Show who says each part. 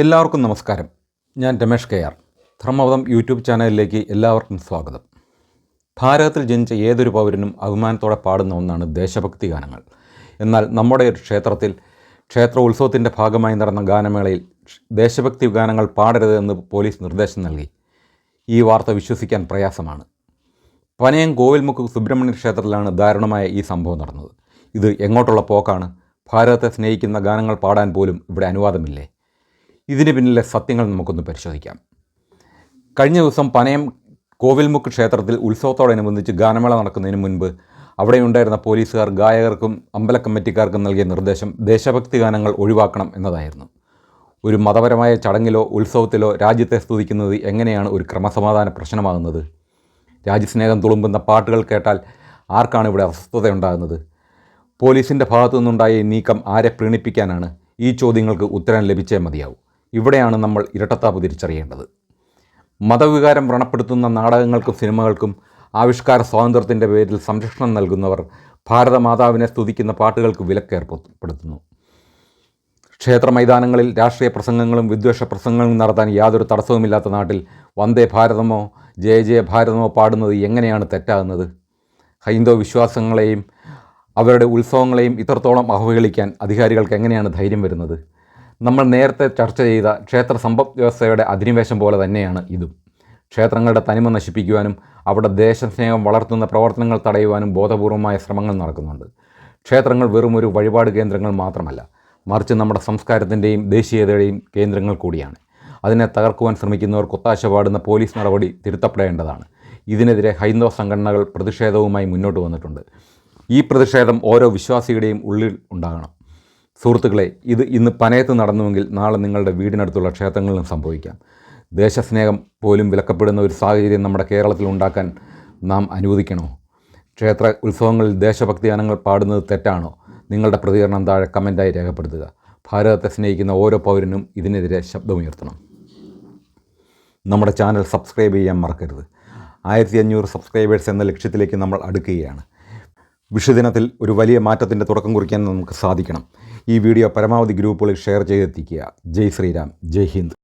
Speaker 1: എല്ലാവർക്കും നമസ്കാരം. ഞാൻ രമേഷ് കെ ആർ. ധർമ്മപദം യൂട്യൂബ് ചാനലിലേക്ക് എല്ലാവർക്കും സ്വാഗതം. ഭാരതത്തിൽ ജനിച്ച ഏതൊരു പൗരനും അഭിമാനത്തോടെ പാടുന്ന ഒന്നാണ് ദേശഭക്തി ഗാനങ്ങൾ. എന്നാൽ നമ്മുടെ ഒരു ക്ഷേത്ര ഉത്സവത്തിൻ്റെ ഭാഗമായി നടന്ന ഗാനമേളയിൽ ദേശഭക്തി ഗാനങ്ങൾ പാടരുത് എന്ന് പോലീസ് നിർദ്ദേശം നൽകി. ഈ വാർത്ത വിശ്വസിക്കാൻ പ്രയാസമാണ്. പനയം കോവിൽമുക്ക് സുബ്രഹ്മണ്യ ക്ഷേത്രത്തിലാണ് ദാരുണമായ ഈ സംഭവം നടന്നത്. ഇത് എങ്ങോട്ടുള്ള പോക്കാണ്? ഭാരതത്തെ സ്നേഹിക്കുന്ന ഗാനങ്ങൾ പാടാൻ പോലും ഇവിടെ അനുവാദമില്ലേ? ഇതിന് പിന്നിലെ സത്യങ്ങൾ നമുക്കൊന്ന് പരിശോധിക്കാം. കഴിഞ്ഞ ദിവസം പനയം കോവിൽമുക്ക് ക്ഷേത്രത്തിൽ ഉത്സവത്തോടനുബന്ധിച്ച് ഗാനമേള നടക്കുന്നതിന് മുൻപ് അവിടെയുണ്ടായിരുന്ന പോലീസുകാർ ഗായകർക്കും അമ്പല കമ്മിറ്റിക്കാർക്കും നൽകിയ നിർദ്ദേശം ദേശഭക്തി ഗാനങ്ങൾ ഒഴിവാക്കണം എന്നതായിരുന്നു. ഒരു മതപരമായ ചടങ്ങിലോ ഉത്സവത്തിലോ രാജ്യത്തെ സ്തുതിക്കുന്നത് എങ്ങനെയാണ് ഒരു ക്രമസമാധാന പ്രശ്നമാകുന്നത്? രാജ്യസ്നേഹം തുളുമ്പുന്ന പാട്ടുകൾ കേട്ടാൽ ആർക്കാണ് ഇവിടെ അസ്വസ്ഥതയുണ്ടാകുന്നത്? പോലീസിൻ്റെ ഭാഗത്തു നിന്നുണ്ടായ ഈ നീക്കം ആരെ പ്രീണിപ്പിക്കാനാണ്? ഈ ചോദ്യങ്ങൾക്ക് ഉത്തരം ലഭിച്ചേ മതിയാവും. ഇവിടെയാണ് നമ്മൾ ഇരട്ടത്താപ്പ് തിരിച്ചറിയേണ്ടത്. മതവികാരം വ്രണപ്പെടുത്തുന്ന നാടകങ്ങൾക്കും സിനിമകൾക്കും ആവിഷ്കാര സ്വാതന്ത്ര്യത്തിൻ്റെ പേരിൽ സംരക്ഷണം നൽകുന്നവർ ഭാരതമാതാവിനെ സ്തുതിക്കുന്ന പാട്ടുകൾക്ക് വിലക്കേർപ്പെടുത്തുന്നു. ക്ഷേത്ര മൈതാനങ്ങളിൽ രാഷ്ട്രീയ പ്രസംഗങ്ങളും വിദ്വേഷ പ്രസംഗങ്ങളും നടത്താൻ യാതൊരു തടസ്സവുമില്ലാത്ത നാട്ടിൽ വന്ദേ ഭാരതമോ ജയ ജയ ഭാരതമോ പാടുന്നത് എങ്ങനെയാണ് തെറ്റാകുന്നത്? ഹൈന്ദവ വിശ്വാസങ്ങളെയും അവരുടെ ഉത്സവങ്ങളെയും ഇത്രത്തോളം അവഹേളിക്കാൻ അധികാരികൾക്ക് എങ്ങനെയാണ് ധൈര്യം വരുന്നത്? നമ്മൾ നേരത്തെ ചർച്ച ചെയ്ത ക്ഷേത്ര സമ്പദ് വ്യവസ്ഥയുടെ അധിനിവേശം പോലെ തന്നെയാണ് ഇതും. ക്ഷേത്രങ്ങളുടെ തനിമ നശിപ്പിക്കുവാനും അവിടെ ദേശസ്നേഹം വളർത്തുന്ന പ്രവർത്തനങ്ങൾ തടയുവാനും ബോധപൂർവമായ ശ്രമങ്ങൾ നടക്കുന്നുണ്ട്. ക്ഷേത്രങ്ങൾ വെറും ഒരു വഴിപാട് കേന്ദ്രങ്ങൾ മാത്രമല്ല, മറിച്ച് നമ്മുടെ സംസ്കാരത്തിൻ്റെയും ദേശീയതയുടെയും കേന്ദ്രങ്ങൾ കൂടിയാണ്. അതിനെ തകർക്കുവാൻ ശ്രമിക്കുന്നവർക്ക് ഒത്താശ പാടുന്ന പോലീസ് നടപടി തിരുത്തപ്പെടേണ്ടതാണ്. ഇതിനെതിരെ ഹൈന്ദവ സംഘടനകൾ പ്രതിഷേധവുമായി മുന്നോട്ട് വന്നിട്ടുണ്ട്. ഈ പ്രതിഷേധം ഓരോ വിശ്വാസിയുടെയും ഉള്ളിൽ ഉണ്ടാകണം. സുഹൃത്തുക്കളെ, ഇത് ഇന്ന് പനയത്ത് നടന്നുവെങ്കിൽ നാളെ നിങ്ങളുടെ വീടിനടുത്തുള്ള ക്ഷേത്രങ്ങളിലും സംഭവിക്കാം. ദേശസ്നേഹം പോലും വിലക്കപ്പെടുന്ന ഒരു സാഹചര്യം നമ്മുടെ കേരളത്തിൽ ഉണ്ടാക്കാൻ നാം അനുവദിക്കണോ? ക്ഷേത്ര ഉത്സവങ്ങളിൽ ദേശഭക്തി ഗാനങ്ങൾ പാടുന്നത് തെറ്റാണോ? നിങ്ങളുടെ പ്രതികരണം താഴെ കമൻറ്റായി രേഖപ്പെടുത്തുക. ഭാരതത്തെ സ്നേഹിക്കുന്ന ഓരോ പൗരനും ഇതിനെതിരെ ശബ്ദമുയർത്തണം. നമ്മുടെ ചാനൽ സബ്സ്ക്രൈബ് ചെയ്യാൻ മറക്കരുത്. 1500 സബ്സ്ക്രൈബേഴ്സ് എന്ന ലക്ഷ്യത്തിലേക്ക് നമ്മൾ അടുക്കുകയാണ്. വിഷുദിനത്തിൽ ഒരു വലിയ മാറ്റത്തിൻ്റെ തുടക്കം കുറിക്കാൻ നമുക്ക് സാധിക്കണം. ഈ വീഡിയോ പരമാവധി ഗ്രൂപ്പുകളിൽ ഷെയർ ചെയ്തെത്തിക്കുക. ജയ് ശ്രീരാം, ജയ് ഹിന്ദ്.